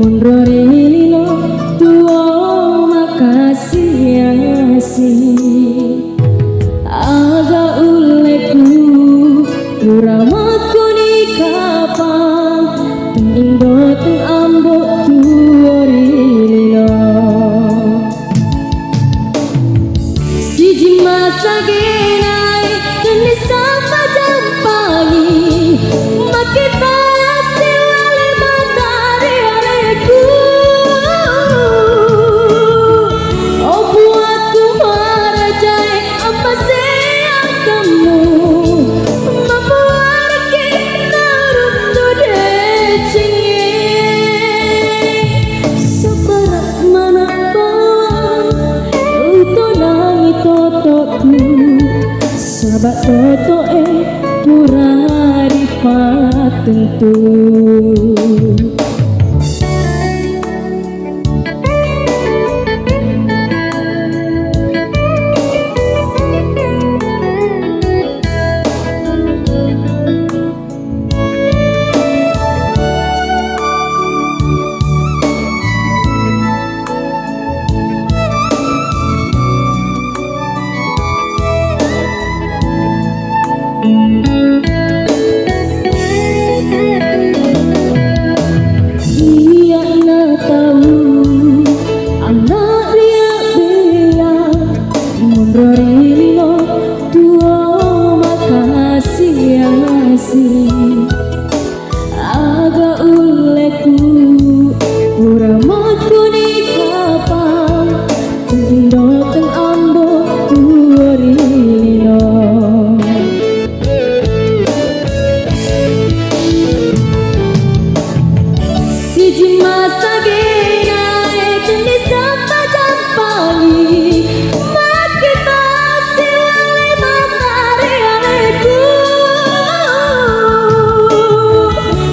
Munrorililo tuo makasih aga uleku uramaku ni kapang indo teng ambok tuorililo siji masa genai kene sama jampangi makita sahabat toto pura dipat tentu. Dia na tahu anak dia bela Munrorililo tuo makasih aga uleku uramaku ni kapang indo teng ambok tuorililo siji masa genai kene sama jampangi makita silale matare aleku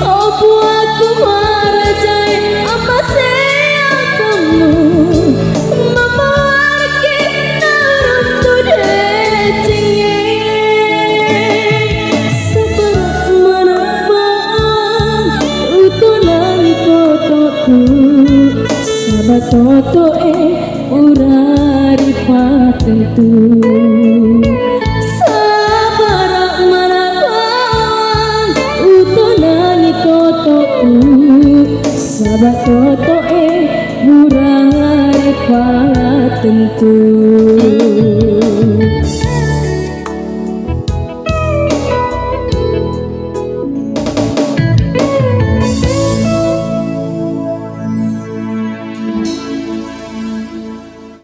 opo aku marajai apa sayang kamu mama kita runtuh decinge seberat mana bang utunan sahabat toto ura dipat tentu sabarak mana bang utunani totoku sahabat toto ura dipat tentu.